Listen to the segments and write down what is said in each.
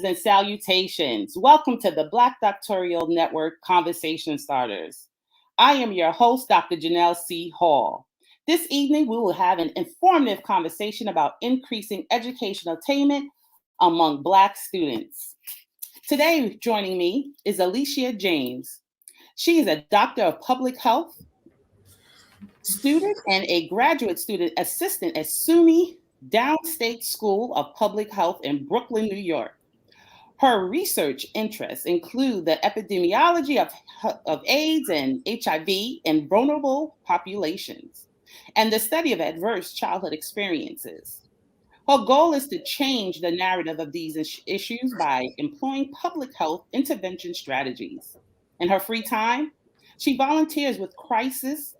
Greetings and salutations. Welcome to the Black Doctoral Network Conversation Starters. I am your host, Dr. Janelle C. Hall. This evening, we will have an informative conversation about increasing educational attainment among Black students. Today, joining me is Alicia James. She is a doctor of public health student and a graduate student assistant at SUNY Downstate School of Public Health in Brooklyn, New York. Her research interests include the epidemiology of AIDS and HIV in vulnerable populations and the study of adverse childhood experiences. Her goal is to change the narrative of these issues by employing public health intervention strategies. In her free time, she volunteers with Crisis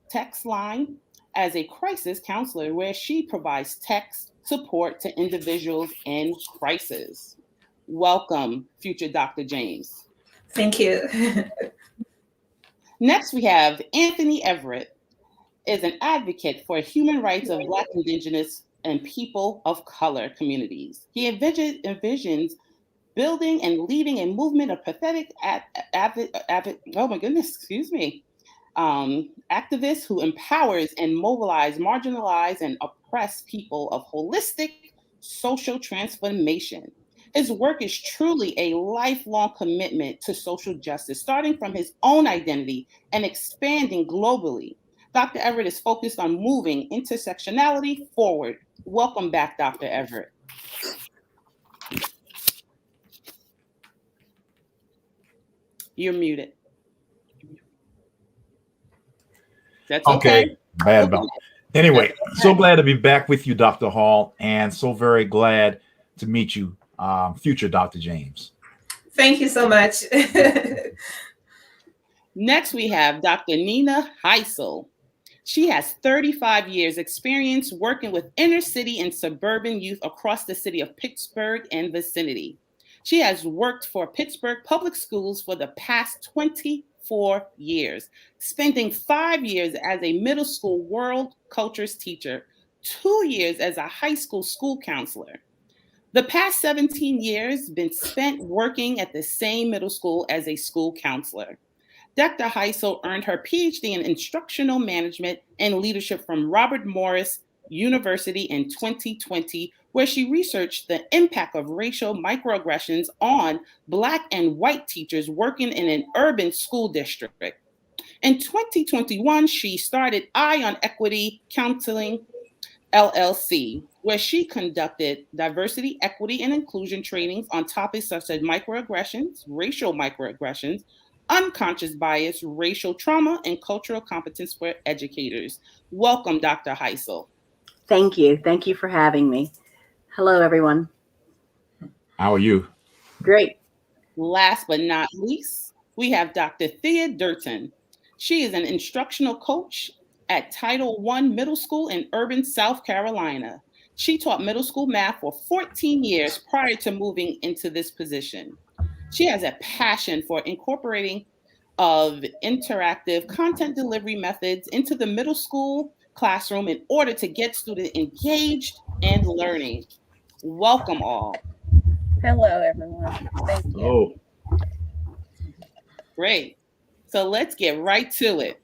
Text Line as a crisis counselor, where she provides text support to individuals in crisis. Welcome, future Dr. James. Thank you. Next, we have Anthony Everett, is an advocate for human rights of Black, Indigenous, and people of color communities. He envisions building and leading a movement of pathetic activists who empowers and mobilize marginalized and oppressed people of holistic social transformation. His work is truly a lifelong commitment to social justice, starting from his own identity and expanding globally. Dr. Everett is focused on moving intersectionality forward. Welcome back, Dr. Everett. You're muted. That's okay. Bad about. Anyway, so glad to be back with you, Dr. Hall, and so very glad to meet you, future Dr. James. Thank you so much. Next, we have Dr. Nina Heisel. She has 35 years experience working with inner city and suburban youth across the city of Pittsburgh and vicinity. She has worked for Pittsburgh Public Schools for the past 24 years, spending 5 years as a middle school world cultures teacher, 2 years as a high school counselor. The past 17 years been spent working at the same middle school as a school counselor. Dr. Heisel earned her PhD in instructional management and leadership from Robert Morris University in 2020, where she researched the impact of racial microaggressions on Black and white teachers working in an urban school district. In 2021, she started Eye on Equity Counseling, LLC, where she conducted diversity, equity, and inclusion trainings on topics such as microaggressions, racial microaggressions, unconscious bias, racial trauma, and cultural competence for educators. Welcome, Dr. Heisel. Thank you. Thank you for having me. Hello, everyone. How are you? Great. Last but not least, we have Dr. Theod Durton. She is an instructional coach at Title I Middle School in urban South Carolina. She taught middle school math for 14 years prior to moving into this position. She has a passion for incorporating of interactive content delivery methods into the middle school classroom in order to get students engaged and learning. Welcome all. Hello, everyone. Thank you. Oh. Great. So let's get right to it.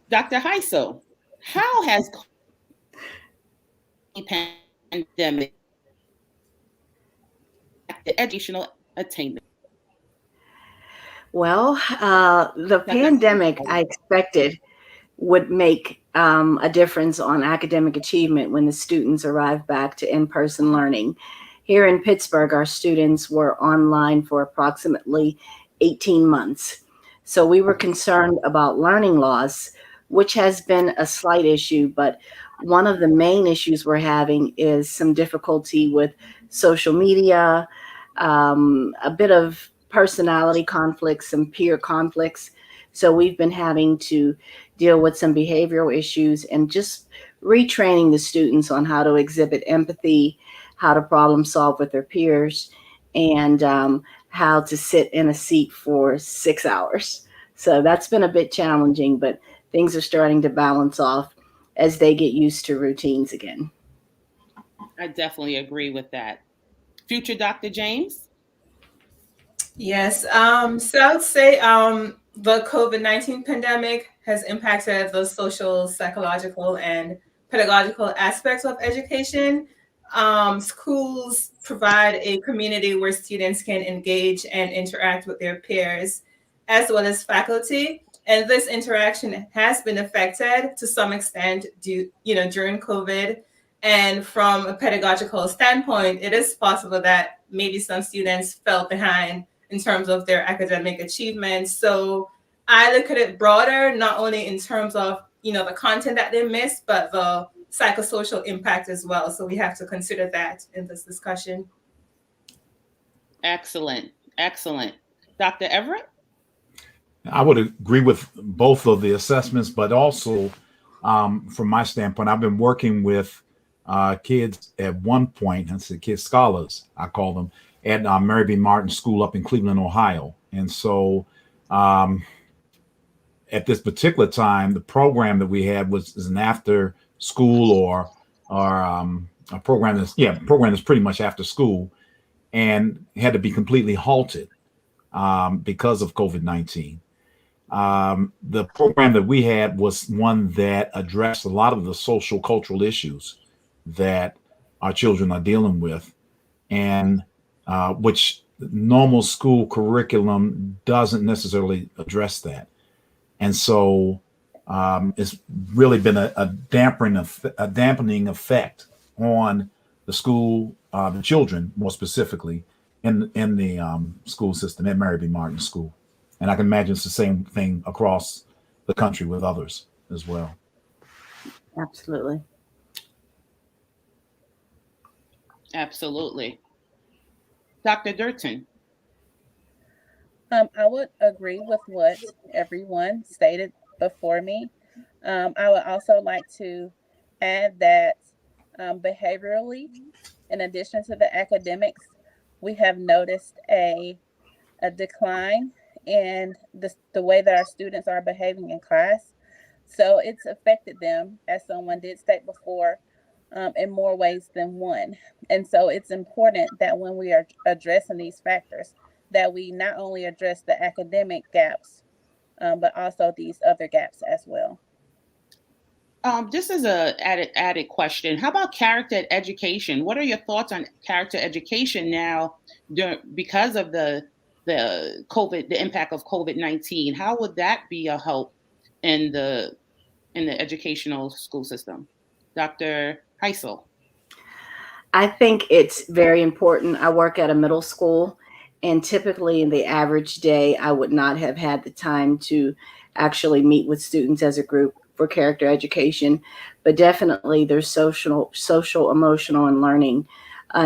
Dr. Heisel, how has the pandemic affected educational attainment? Well, the pandemic, I expected, would make a difference on academic achievement when the students arrived back to in-person learning. Here in Pittsburgh, our students were online for approximately 18 months. So we were concerned about learning loss, which has been a slight issue, but one of the main issues we're having is some difficulty with social media, a bit of personality conflicts, some peer conflicts. So we've been having to deal with some behavioral issues and just retraining the students on how to exhibit empathy, how to problem solve with their peers, and how to sit in a seat for 6 hours. So that's been a bit challenging, but things are starting to balance off as they get used to routines again. I definitely agree with that. Future Dr. James? Yes. So I would say the COVID-19 pandemic has impacted the social, psychological, and pedagogical aspects of education. Schools provide a community where students can engage and interact with their peers, as well as faculty. And this interaction has been affected to some extent during COVID. And from a pedagogical standpoint, it is possible that maybe some students fell behind in terms of their academic achievements. So I look at it broader, not only in terms of the content that they missed, but the psychosocial impact as well. So we have to consider that in this discussion. Excellent. Excellent. Dr. Everett? I would agree with both of the assessments, but also from my standpoint, I've been working with kids at one point, I said kids scholars, I call them, at Mary B. Martin School up in Cleveland, Ohio. And so at this particular time, the program that we had was an after school or a program that's pretty much after school, and had to be completely halted because of COVID-19. The program that we had was one that addressed a lot of the social cultural issues that our children are dealing with, and which normal school curriculum doesn't necessarily address that. And so it's really been a dampening effect on the school, the children more specifically in the school system at Mary B. Martin School. And I can imagine it's the same thing across the country with others as well. Absolutely. Absolutely. Dr. Durton? I would agree with what everyone stated before me. I would also like to add that behaviorally, in addition to the academics, we have noticed a decline in the way that our students are behaving in class. So it's affected them, as someone did state before, in more ways than one. And so it's important that when we are addressing these factors, that we not only address the academic gaps, but also these other gaps as well. Just as a added question, how about character education? What are your thoughts on character education now because of the impact of COVID-19? How would that be a help in the educational school system? Dr. Heisel? I think it's very important. I work at a middle school, and typically in the average day, I would not have had the time to actually meet with students as a group for character education, but definitely their social, emotional, and learning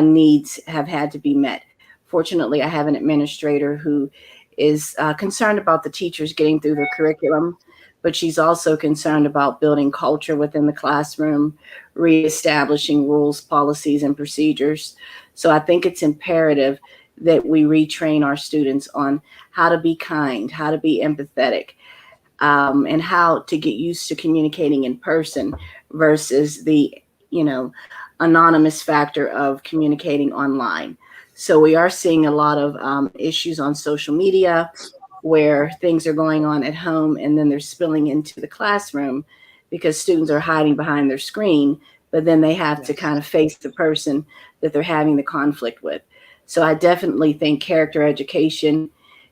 needs have had to be met. Fortunately, I have an administrator who is concerned about the teachers getting through their curriculum, but she's also concerned about building culture within the classroom, reestablishing rules, policies, and procedures. So I think it's imperative that we retrain our students on how to be kind, how to be empathetic, and how to get used to communicating in person versus the, anonymous factor of communicating online. So we are seeing a lot of issues on social media where things are going on at home and then they're spilling into the classroom because students are hiding behind their screen, but then they have to kind of face the person that they're having the conflict with. So I definitely think character education,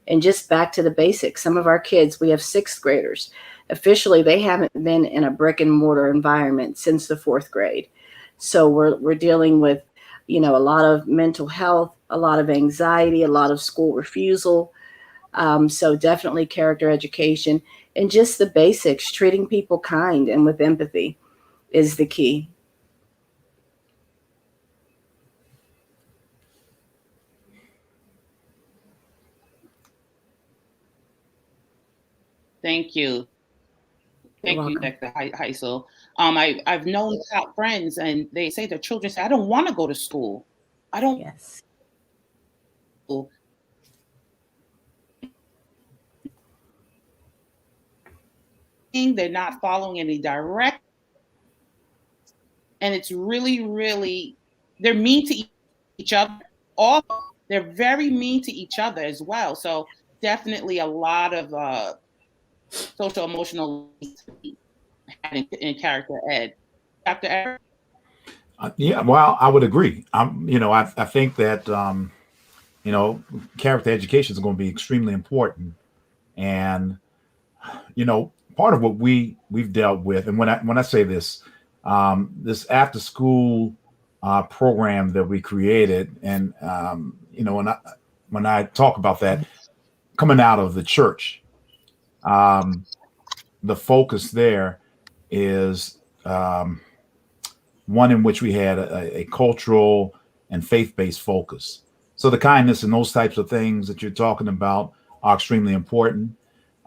and just back to the basics. Some of our kids, we have sixth graders. Officially, they haven't been in a brick and mortar environment since the fourth grade. So we're dealing with, a lot of mental health, a lot of anxiety, a lot of school refusal. So definitely character education and just the basics, treating people kind and with empathy is the key. Thank you. Thank you, Dr. Heisel. I've known friends, and they say their children say, "I don't want to go to school. I don't." Yes. They're not following any direct, and it's really, really they're mean to each other. All they're very mean to each other as well. So definitely a lot of social emotional in character ed. Dr. Eric? Yeah, well, I would agree. I think that character education is going to be extremely important, and part of what we've dealt with, and when I say this, this after school program that we created, and when I talk about that coming out of the church, the focus there is one in which we had a cultural and faith-based focus. So the kindness and those types of things that you're talking about are extremely important.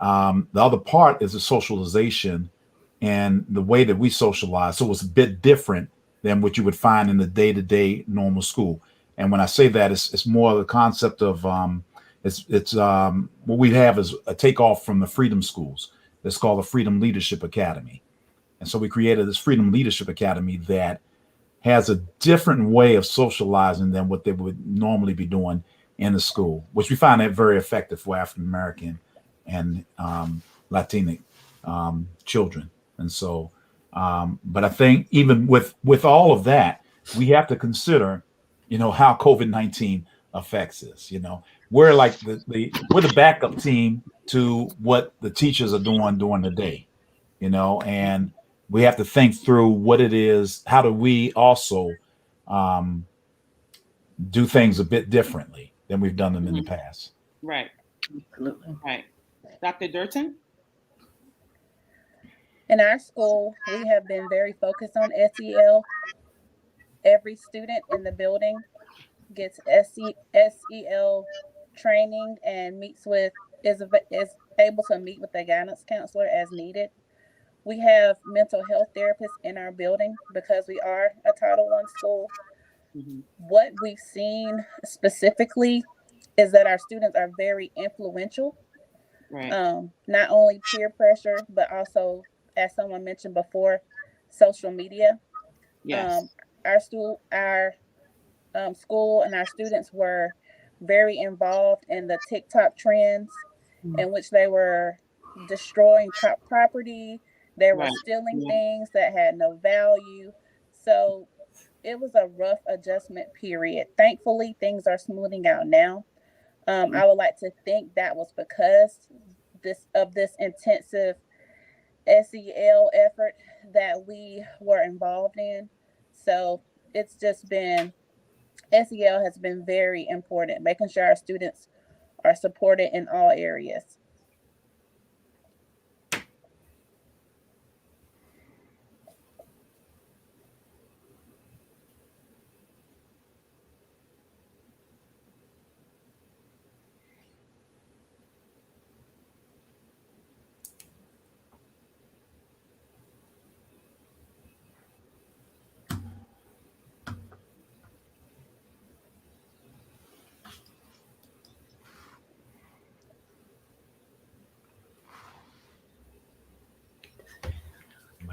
The other part is the socialization and the way that we socialize. So it's a bit different than what you would find in the day-to-day normal school. And when I say that, it's more the concept of it's what we have is a takeoff from the freedom schools. It's called the Freedom Leadership Academy. And so we created this Freedom Leadership Academy that has a different way of socializing than what they would normally be doing in the school, which we find that very effective for African American and Latino children. And so, but I think even with all of that, we have to consider, how COVID-19 affects us. We're like we're the backup team to what the teachers are doing during the day, and we have to think through what it is. How do we also do things a bit differently than we've done them in the past? Right. Absolutely. Right. Dr. Durton? In our school, we have been very focused on SEL. Every student in the building gets SEL training and is able to meet with a guidance counselor as needed. We have mental health therapists in our building because we are a Title I school. Mm-hmm. What we've seen specifically is that our students are very influential. Right. Not only peer pressure, but also, as someone mentioned before, social media. Yes. Our school and our students were very involved in the TikTok trends, in which they were destroying property. They were stealing things that had no value. So it was a rough adjustment period. Thankfully, things are smoothing out now. I would like to think that was because of this intensive SEL effort that we were involved in. So it's just been, SEL has been very important, making sure our students are supported in all areas.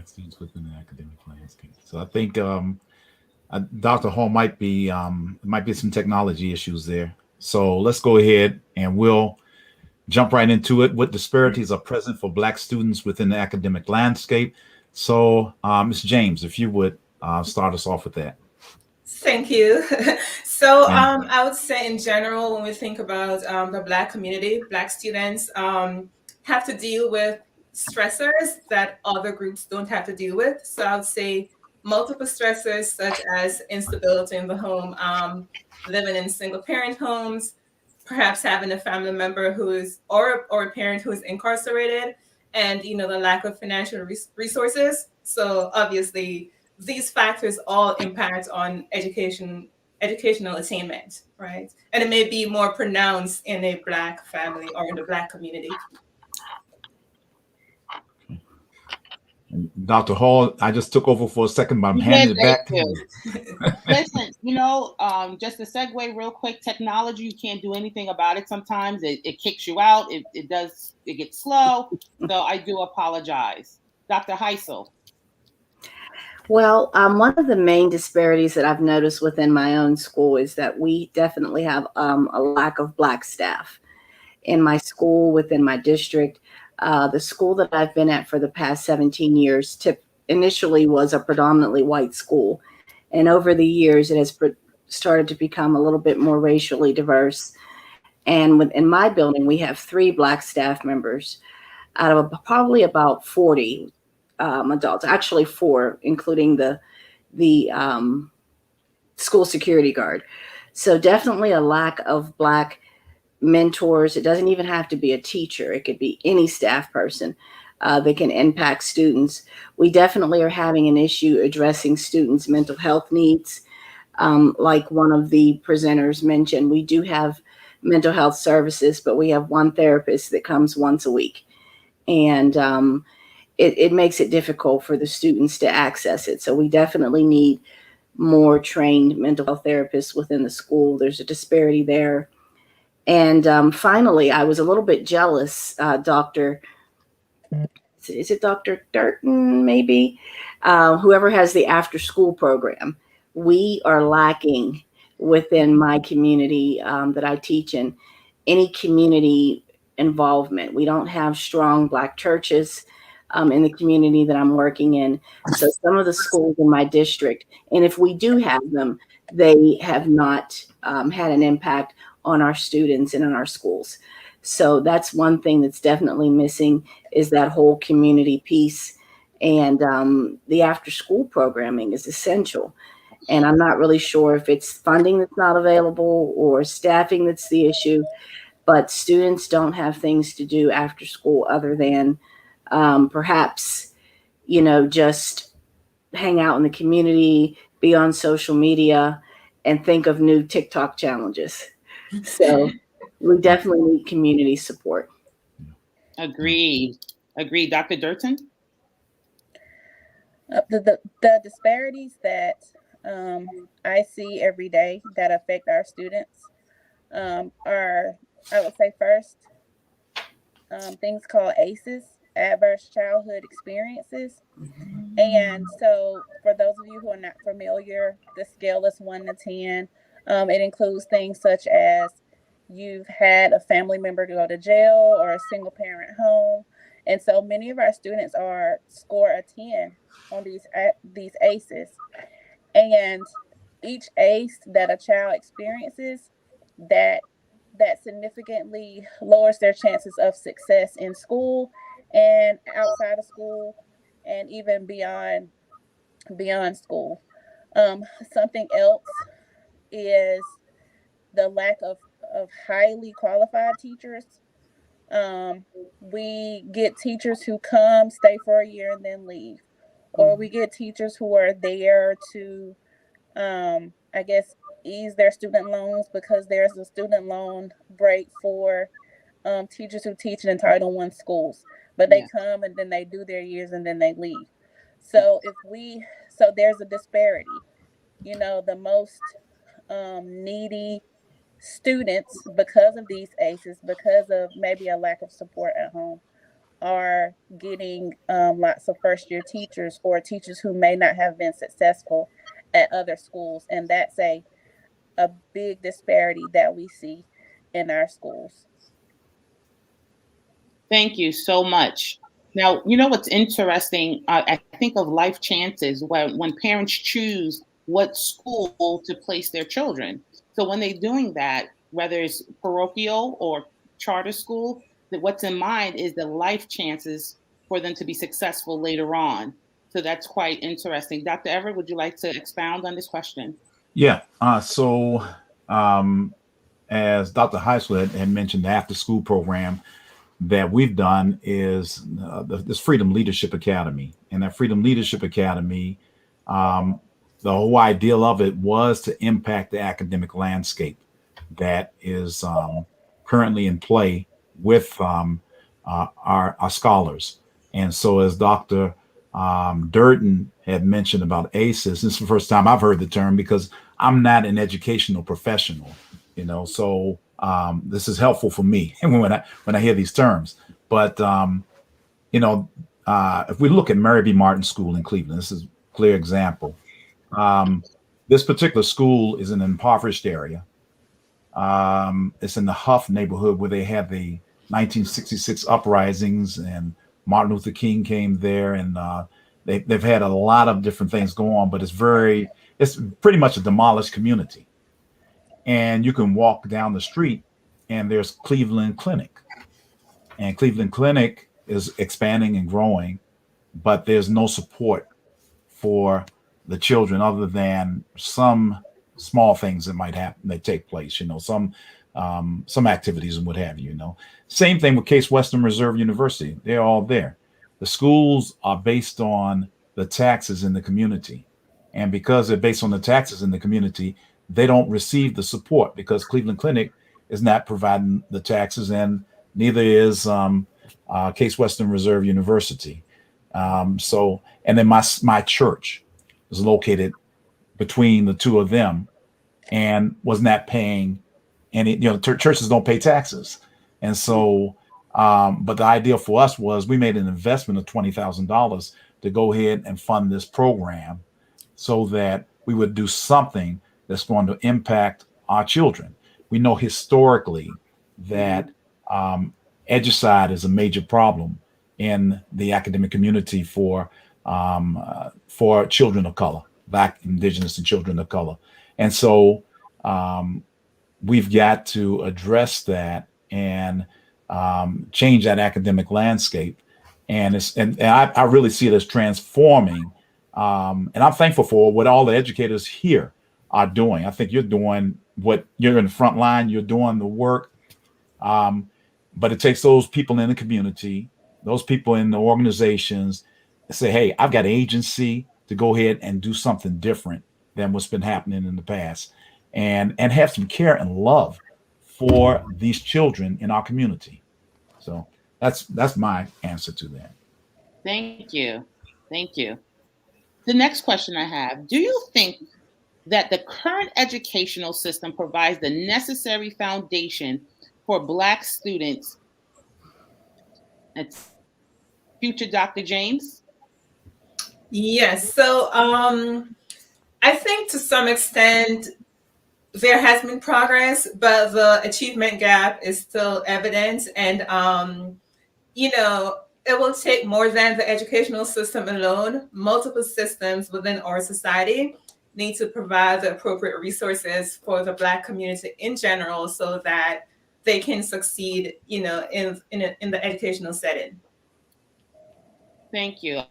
Students within the academic landscape. So I think Dr. Hall might be some technology issues there. So let's go ahead and we'll jump right into it. What disparities are present for Black students within the academic landscape? So Ms. James, if you would start us off with that. Thank you. So I would say in general, when we think about the Black community, Black students have to deal with stressors that other groups don't have to deal with. So I would say multiple stressors such as instability in the home, living in single parent homes, perhaps having a family member who is or a parent who is incarcerated, and the lack of financial resources. So obviously these factors all impact on educational attainment, right? And it may be more pronounced in a Black family or in the Black community. Dr. Hall, I just took over for a second, but I'm handing it back to you. Listen, just to segue real quick, technology, you can't do anything about it sometimes. It kicks you out. It gets slow. So I do apologize. Dr. Heisel. Well, one of the main disparities that I've noticed within my own school is that we definitely have a lack of Black staff in my school, within my district. The school that I've been at for the past 17 years initially was a predominantly white school. And over the years, it has started to become a little bit more racially diverse. And within my building, we have 3 Black staff members out of probably about 40 adults, actually 4, including the school security guard. So definitely a lack of Black mentors. It doesn't even have to be a teacher. It could be any staff person that can impact students. We definitely are having an issue addressing students' mental health needs. Like one of the presenters mentioned, we do have mental health services, but we have one therapist that comes once a week. And it makes it difficult for the students to access it. So we definitely need more trained mental health therapists within the school. There's a disparity there. And finally, I was a little bit jealous, is it Dr. Durton, maybe? Whoever has the after school program. We are lacking within my community that I teach in any community involvement. We don't have strong Black churches in the community that I'm working in. So some of the schools in my district, and if we do have them, they have not had an impact on our students and in our schools. So that's one thing that's definitely missing, is that whole community piece. And the after school programming is essential. And I'm not really sure if it's funding that's not available or staffing that's the issue, but students don't have things to do after school other than perhaps, just hang out in the community, be on social media, and think of new TikTok challenges. So we definitely need community support. Agreed. Dr. Durton? The disparities that I see every day that affect our students are, I would say, first, things called ACEs, adverse childhood experiences. And so for those of you who are not familiar, the scale is 1 to 10. It includes things such as you've had a family member go to jail or a single parent home. And so many of our students score a 10 on these ACEs. And each ACE that a child experiences, that significantly lowers their chances of success in school and outside of school and even beyond school. Something else is the lack of highly qualified teachers. We get teachers who come, stay for a year, and then leave. Or we get teachers who are there to, I guess, ease their student loans because there's a student loan break for teachers who teach in Title I schools. But they come and then they do their years and then they leave. So so there's a disparity. The most needy students, because of these ACEs, because of maybe a lack of support at home, are getting lots of first-year teachers or teachers who may not have been successful at other schools. And that's a big disparity that we see in our schools. Thank you so much. Now, what's interesting, I think of life chances when parents choose what school to place their children. So when they're doing that, whether it's parochial or charter school, what's in mind is the life chances for them to be successful later on. So that's quite interesting. Dr. Everett, would you like to expound on this question? Yeah. So as Dr. Heisel had mentioned, the after school program that we've done is this Freedom Leadership Academy. And that Freedom Leadership Academy, the whole idea of it was to impact the academic landscape that is currently in play with our scholars. And so as Dr. Durton had mentioned about ACEs, this is the first time I've heard the term because I'm not an educational professional, so this is helpful for me when I hear these terms. But if we look at Mary B. Martin School in Cleveland, this is clear example. This particular school is in an impoverished area. It's in the Huff neighborhood where they had the 1966 uprisings, and Martin Luther King came there, and they've had a lot of different things go on, but it's pretty much a demolished community. And you can walk down the street and there's Cleveland Clinic, and Cleveland Clinic is expanding and growing, but there's no support for the children other than some small things that might happen, that take place, some activities and what have you, Same thing with Case Western Reserve University. They're all there. The schools are based on the taxes in the community. And because they're based on the taxes in the community, they don't receive the support because Cleveland Clinic is not providing the taxes, and neither is Case Western Reserve University. And then my church is located between the two of them and was not paying any, churches don't pay taxes. And so, but the idea for us was we made an investment of $20,000 to go ahead and fund this program so that we would do something that's going to impact our children. We know historically that edukicide is a major problem in the academic community for children of color, Black, Indigenous, and children of color. And so we've got to address that and change that academic landscape. And I really see it as transforming. And I'm thankful for what all the educators here are doing. I think you're doing what you're in the front line, you're doing the work. But it takes those people in the community, those people in the organizations, and say, hey, I've got agency to go ahead and do something different than what's been happening in the past, and have some care and love for these children in our community. So that's my answer to that. Thank you. The next question I have, do you think that the current educational system provides the necessary foundation for Black students? It's future Dr. James. Yes. So I think to some extent there has been progress, but the achievement gap is still evident. And, it will take more than the educational system alone. Multiple systems within our society need to provide the appropriate resources for the Black community in general so that they can succeed, in the educational setting. Thank you.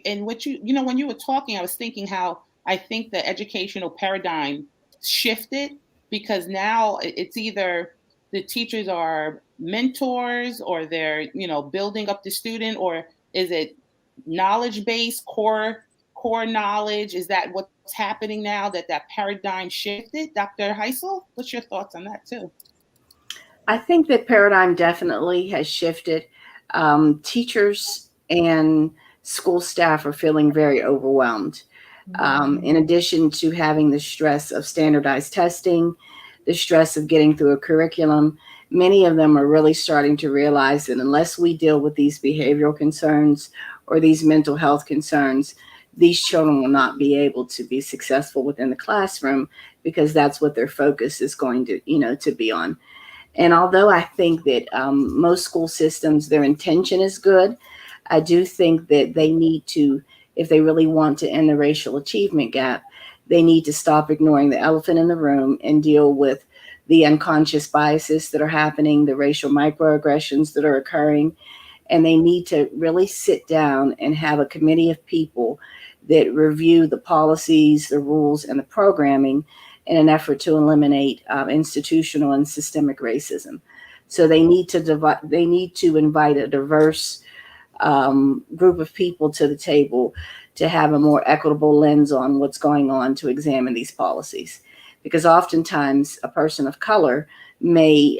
And what when you were talking, I was thinking how I think the educational paradigm shifted, because now it's either the teachers are mentors or they're, building up the student, or is it knowledge-based core knowledge? Is that what's happening now, that paradigm shifted? Dr. Heisel, what's your thoughts on that too? I think that paradigm definitely has shifted. Teachers and school staff are feeling very overwhelmed. In addition to having the stress of standardized testing, the stress of getting through a curriculum, many of them are really starting to realize that unless we deal with these behavioral concerns or these mental health concerns, these children will not be able to be successful within the classroom, because that's what their focus is going to, to be on. And although I think that most school systems, their intention is good, I do think that they need to, if they really want to end the racial achievement gap, they need to stop ignoring the elephant in the room and deal with the unconscious biases that are happening, the racial microaggressions that are occurring. And they need to really sit down and have a committee of people that review the policies, the rules, and the programming in an effort to eliminate institutional and systemic racism. So they need to invite a diverse group of people to the table to have a more equitable lens on what's going on, to examine these policies. Because oftentimes a person of color may,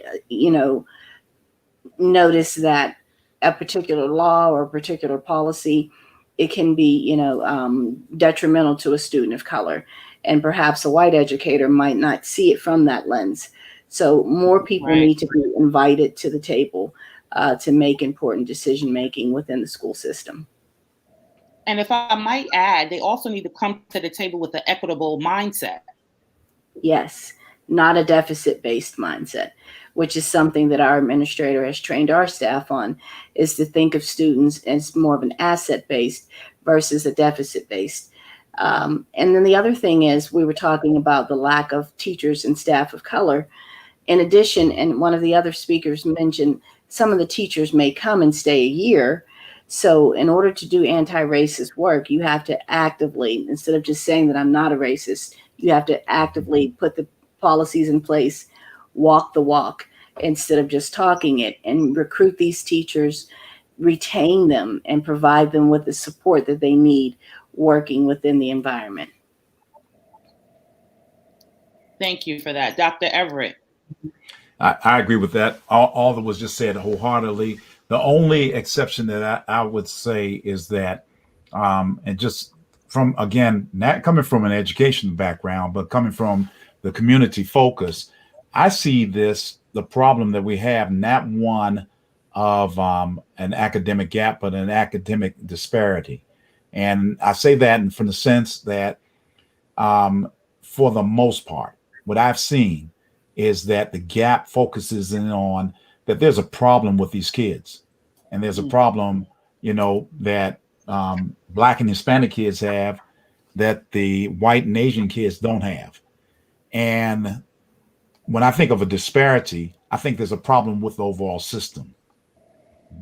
notice that a particular law or a particular policy, it can be, detrimental to a student of color. And perhaps a white educator might not see it from that lens. So more people need to be invited to the table to make important decision-making within the school system. And if I might add, they also need to come to the table with an equitable mindset. Yes, not a deficit-based mindset, which is something that our administrator has trained our staff on, is to think of students as more of an asset-based versus a deficit-based. And then the other thing is, we were talking about the lack of teachers and staff of color. In addition, and one of the other speakers mentioned, some of the teachers may come and stay a year. So in order to do anti-racist work, you have to actively, instead of just saying that I'm not a racist, you have to actively put the policies in place, walk the walk, instead of just talking it, and recruit these teachers, retain them, and provide them with the support that they need working within the environment. Thank you for that. Dr. Everett. I agree with that. All that was just said wholeheartedly. The only exception that I would say is that, and just from, again, not coming from an education background, but coming from the community focus, I see the problem that we have, not one of an academic gap, but an academic disparity. And I say that from the sense that, for the most part, what I've seen is that the gap focuses in on that there's a problem with these kids, and there's a problem, that Black and Hispanic kids have that the white and Asian kids don't have. And when I think of a disparity, I think there's a problem with the overall system.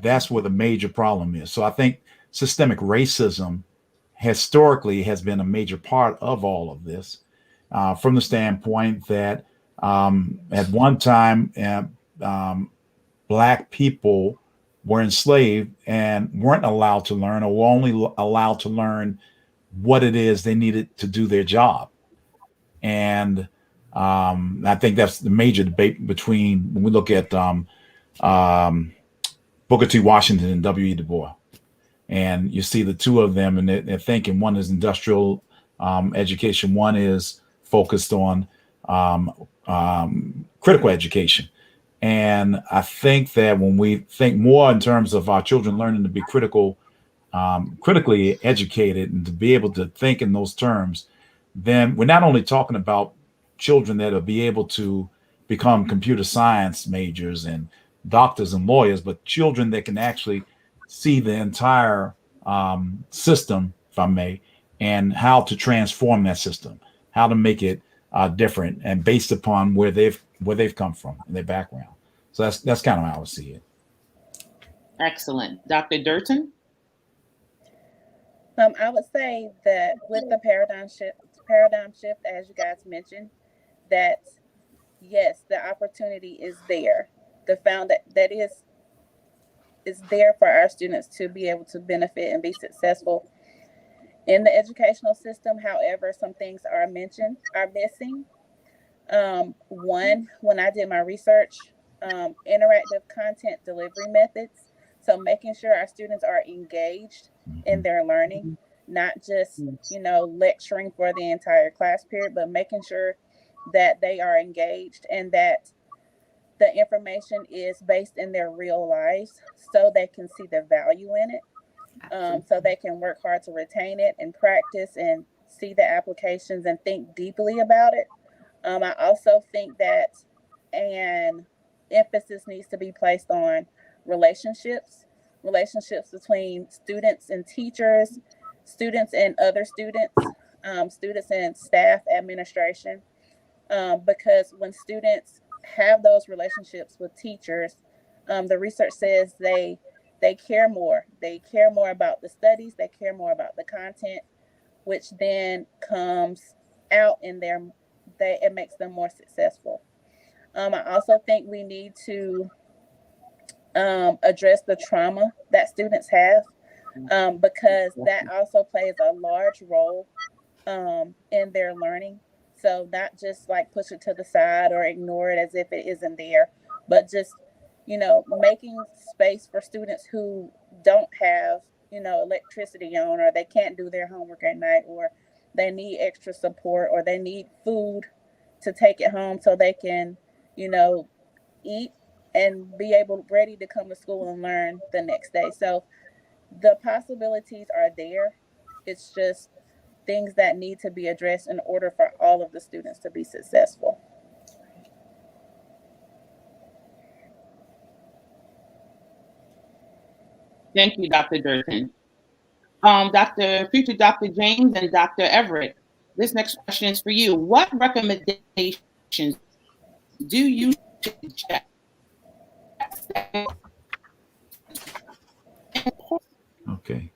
That's where the major problem is. So I think systemic racism historically has been a major part of all of this, from the standpoint that, at one time, Black people were enslaved and weren't allowed to learn, or were only allowed to learn what it is they needed to do their job. And I think that's the major debate between, when we look at Booker T. Washington and W.E. Du Bois. And you see the two of them, and they're thinking, one is industrial education, one is focused on critical education. And I think that when we think more in terms of our children learning to be critically educated and to be able to think in those terms, then we're not only talking about children that will be able to become computer science majors and doctors and lawyers, but children that can actually see the entire system, if I may, and how to transform that system, how to make it different, and based upon where they've come from and their background. So that's kind of how I see it. Excellent. Dr. Durton? I would say that with the paradigm shift, as you guys mentioned, that yes, the opportunity is there. The found that is there for our students to be able to benefit and be successful in the educational system. However, some things are missing. One, when I did my research, interactive content delivery methods. So making sure our students are engaged in their learning, not just, lecturing for the entire class period, but making sure that they are engaged and that the information is based in their real lives, so they can see the value in it, so they can work hard to retain it and practice and see the applications and think deeply about it. I also think that an emphasis needs to be placed on relationships between students and teachers, students and other students, students and staff, administration, because when students have those relationships with teachers, the research says they care more. They care more about the studies. They care more about the content, which then comes out in it makes them more successful. I also think we need to address the trauma that students have, because that also plays a large role in their learning. So not just like push it to the side or ignore it as if it isn't there, but just, making space for students who don't have, electricity on, or they can't do their homework at night, or they need extra support, or they need food to take it home so they can, eat and be ready to come to school and learn the next day. So the possibilities are there. It's just things that need to be addressed in order for all of the students to be successful. Thank you, Dr. Durton. Future Dr. James and Dr. Everett, this next question is for you. What recommendations do you suggest? Okay.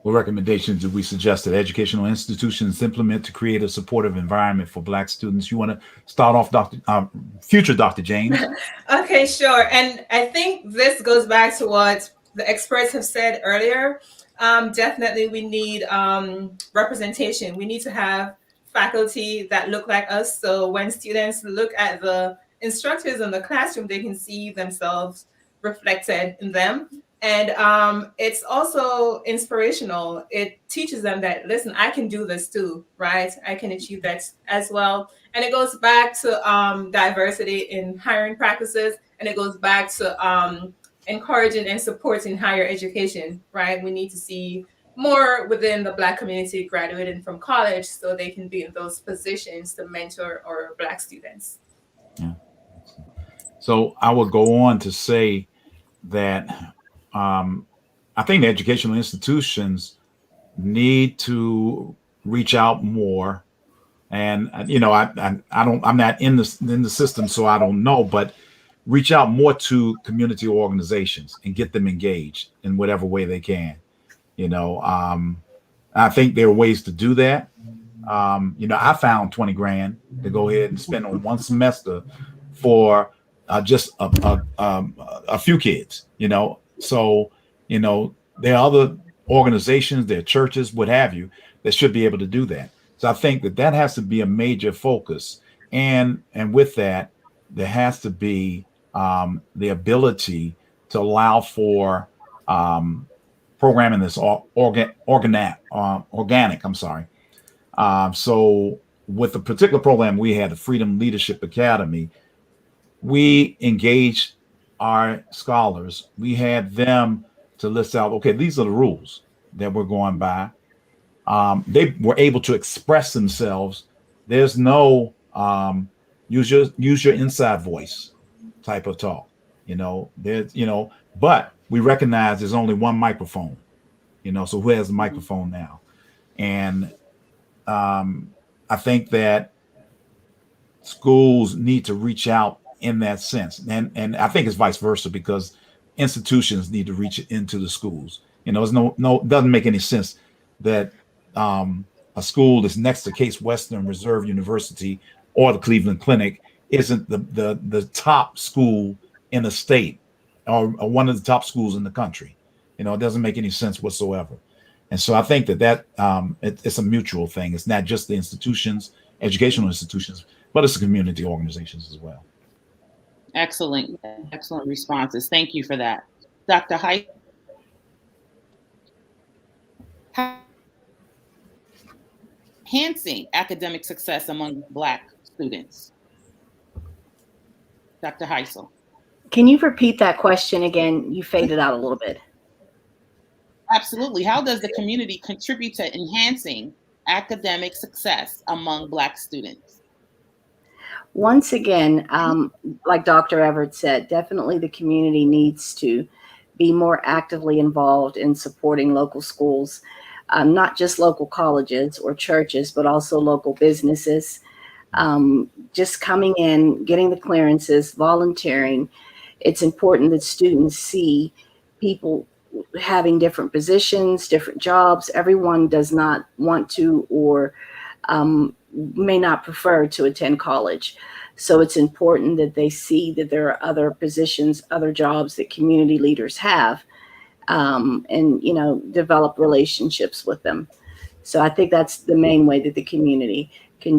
What recommendations do we suggest that educational institutions implement to create a supportive environment for Black students? You want to start off, future Dr. James? Okay, sure. And I think this goes back to what the experts have said earlier. Definitely, we need representation. We need to have faculty that look like us. So when students look at the instructors in the classroom, they can see themselves reflected in them. And it's also inspirational. It teaches them that, listen, I can do this too, right? I can achieve that as well. And it goes back to diversity in hiring practices. And it goes back to encouraging and supporting higher education, right? We need to see more within the Black community graduating from college so they can be in those positions to mentor our Black students. Yeah. So I would go on to say that I think the educational institutions need to reach out more. And I'm not in the system, so I don't know, but reach out more to community organizations and get them engaged in whatever way they can. I think there are ways to do that. I found 20 grand to go ahead and spend on one semester for just a few kids, So, there are other organizations, there are churches, what have you, that should be able to do that. So I think that has to be a major focus. And with that, there has to be the ability to allow for programming that's organic. I'm sorry. So with the particular program we had, the Freedom Leadership Academy, we engaged our scholars. We had them to list out, okay, these are the rules that we're going by. They were able to express themselves. There's no use your inside voice type of talk, but we recognize there's only one microphone, so who has the microphone now? And I think that schools need to reach out in that sense. And I think it's vice versa, because institutions need to reach into the schools. It's doesn't make any sense that a school that's next to Case Western Reserve University or the Cleveland Clinic isn't the top school in the state or one of the top schools in the country. It doesn't make any sense whatsoever. And so I think that it's a mutual thing. It's not just the institutions, educational institutions, but it's the community organizations as well. Excellent responses. Thank you for that. Dr. Heisel. Enhancing academic success among Black students. Dr. Heisel. Can you repeat that question again? You faded out a little bit. Absolutely. How does the community contribute to enhancing academic success among Black students? Once again, like Dr. Everett said, definitely the community needs to be more actively involved in supporting local schools, not just local colleges or churches, but also local businesses. Just coming in, getting the clearances, volunteering. It's important that students see people having different positions, different jobs. Everyone does not want to or may not prefer to attend college. So it's important that they see that there are other positions, other jobs that community leaders have, and develop relationships with them. So I think that's the main way that the community can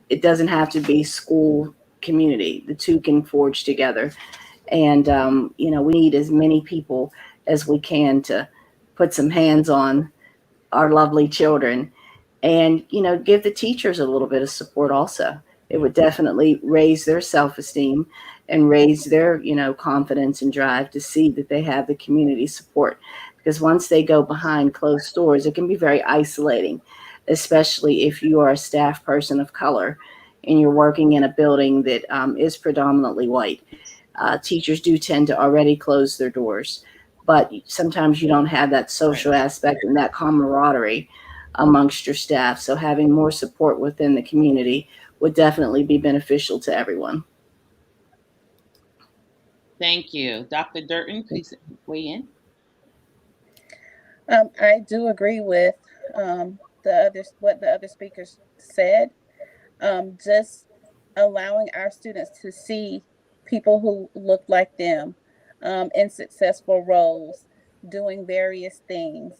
it doesn't have to be school community. The two can forge together. And, we need as many people as we can to put some hands on our lovely children and, give the teachers a little bit of support also, it would definitely raise their self-esteem and raise their, confidence and drive to see that they have the community support. Because once they go behind closed doors, it can be very isolating, especially if you are a staff person of color and you're working in a building that is predominantly white. Teachers do tend to already close their doors, but sometimes you don't have that social aspect and that camaraderie amongst your staff. So having more support within the community would definitely be beneficial to everyone. Thank you. Dr. Durton, please weigh in. I do agree with what the other speakers said. Just allowing our students to see people who look like them in successful roles, doing various things.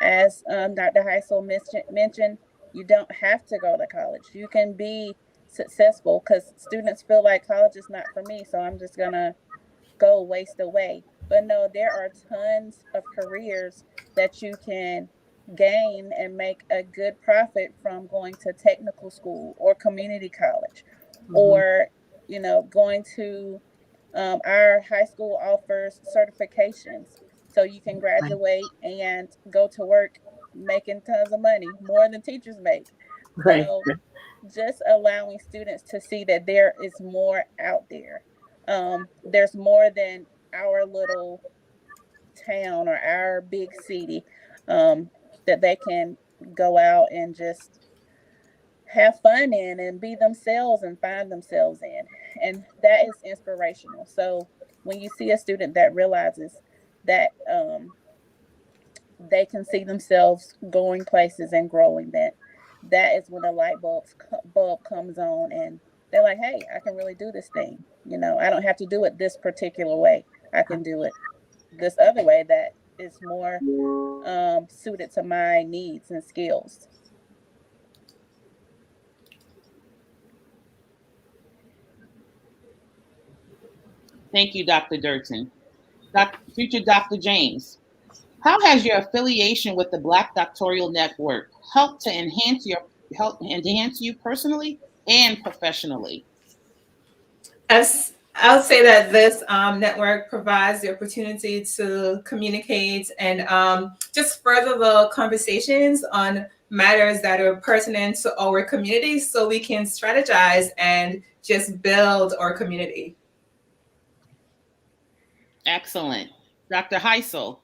As Dr. Heisel mentioned, you don't have to go to college. You can be successful, because students feel like college is not for me, so I'm just going to go waste away. But no, there are tons of careers that you can gain and make a good profit from going to technical school or community college, or going to our high school offers certifications, so you can graduate and go to work making tons of money, more than teachers make. So just allowing students to see that there is more out there. There's more than our little town or our big city, that they can go out and just have fun in and be themselves and find themselves in. And that is inspirational. So when you see a student that realizes that they can see themselves going places and growing, that is when the light bulb comes on, and they're like, hey, I can really do this thing. I don't have to do it this particular way. I can do it this other way that is more suited to my needs and skills. Thank you, Dr. Durton. Future Dr. James, how has your affiliation with the Black Doctoral Network helped to enhance you personally and professionally? As I would say that this network provides the opportunity to communicate and just further the conversations on matters that are pertinent to our community, so we can strategize and just build our community. Excellent. Dr. Heisel.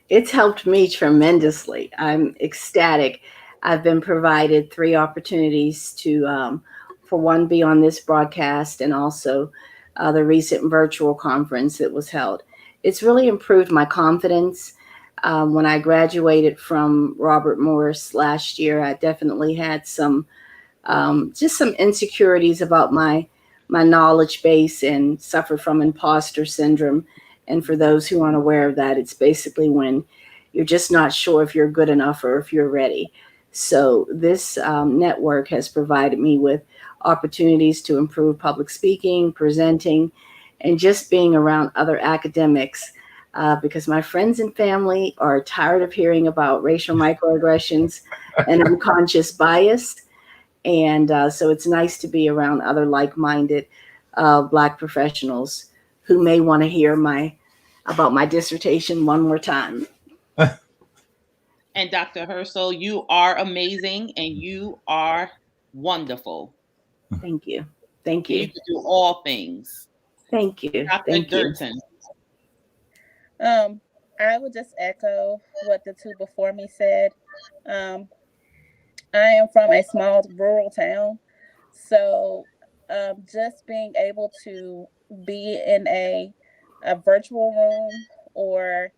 It's helped me tremendously. I'm ecstatic. I've been provided 3 opportunities to, for one, be on this broadcast, and also the recent virtual conference that was held. It's really improved my confidence. When I graduated from Robert Morris last year, I definitely had just some insecurities about my knowledge base and suffered from imposter syndrome. And for those who aren't aware of that, it's basically when you're just not sure if you're good enough or if you're ready. So this network has provided me with opportunities to improve public speaking, presenting, and just being around other academics, because my friends and family are tired of hearing about racial microaggressions and unconscious bias. And so it's nice to be around other like-minded Black professionals who may want to hear about my dissertation one more time. And Dr. Heisel, you are amazing and you are wonderful. Thank you. Thank you. You can do all things. Thank you. Dr. Durton. I would just echo what the 2 before me said. I am from a small rural town, so just being able to be in a virtual room or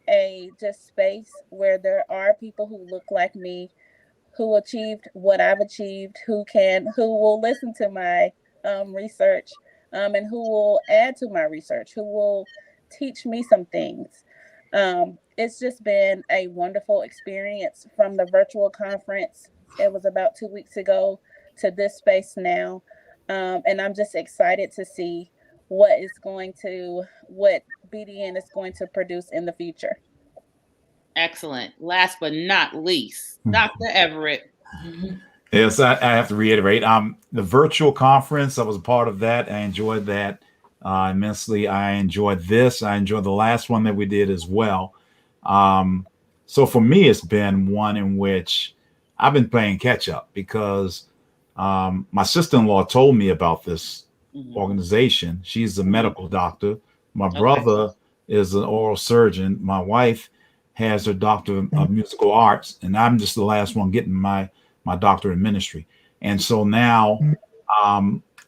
a just space where there are people who look like me, who achieved what I've achieved, who will listen to my research, and who will add to my research, who will teach me some things. It's just been a wonderful experience from the virtual conference. It was about 2 weeks ago to this space now. And I'm just excited to see what BDN is going to produce in the future. Excellent. Last but not least, Dr. Everett. Yes, I have to reiterate. The virtual conference, I was a part of that. I enjoyed that immensely. I enjoyed this. I enjoyed the last one that we did as well. So for me, it's been one in which I've been playing catch up because my sister-in-law told me about this organization. She's a medical doctor. My brother is an oral surgeon. My wife has her doctor of musical arts, and I'm just the last one getting my doctorate in ministry. And so now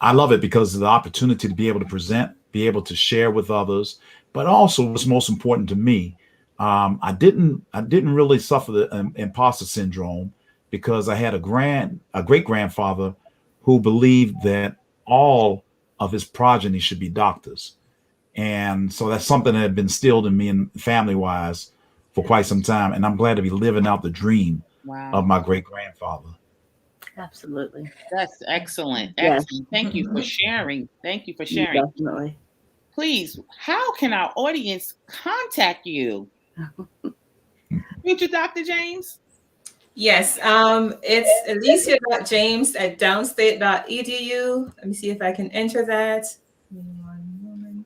I love it because of the opportunity to be able to present, be able to share with others, but also what's most important to me, I didn't really suffer the imposter syndrome because I had a great grandfather who believed that all of his progeny should be doctors. And so that's something that had been instilled in me and family wise for quite some time. And I'm glad to be living out the dream of my great grandfather. Absolutely. That's excellent. Yes. Excellent. Thank you for sharing. Thank you for sharing. Definitely. Please, how can our audience contact you? Future Dr. James? Yes, it's alicia.james@downstate.edu. Let me see if I can enter that. Give me one moment.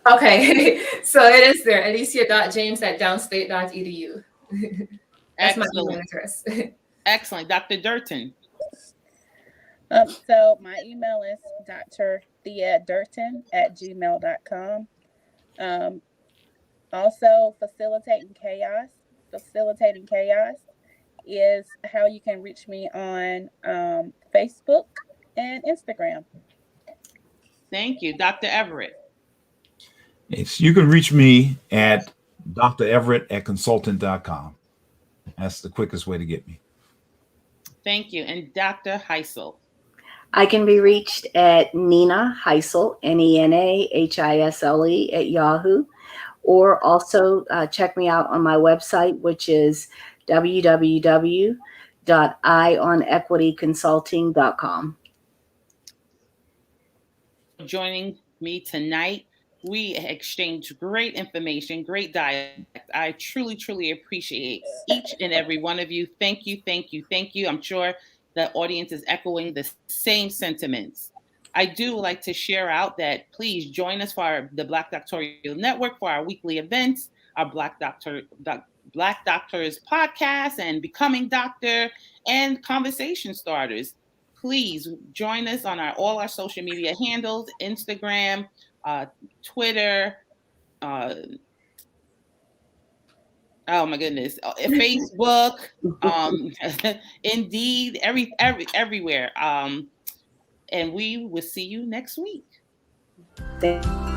Okay, so it is there, alicia.james@downstate.edu. That's my email address. Excellent. Dr. Durton? So my email is Dr. Theod Durton @gmail.com. Also, Facilitating Chaos is how you can reach me on Facebook and Instagram. Thank you. Dr. Everett? You can reach me at dreverett@consultant.com. That's the quickest way to get me. Thank you. And Dr. Heisel? I can be reached at Nina Heisel, NENAHISLE @Yahoo, or also check me out on my website, which is www.ionequityconsulting.com. Joining me tonight. We exchanged great information, great dialogue. I truly, truly appreciate each and every one of you. Thank you, thank you, thank you. I'm sure the audience is echoing the same sentiments. I do like to share out that please join us for the Black Doctorial Network for our weekly events, our Black Doctors podcast and Becoming Doctor and Conversation Starters. Please join us on all our social media handles, Instagram, Twitter, oh my goodness, Facebook, Indeed, everywhere. And we will see you next week. Thank you.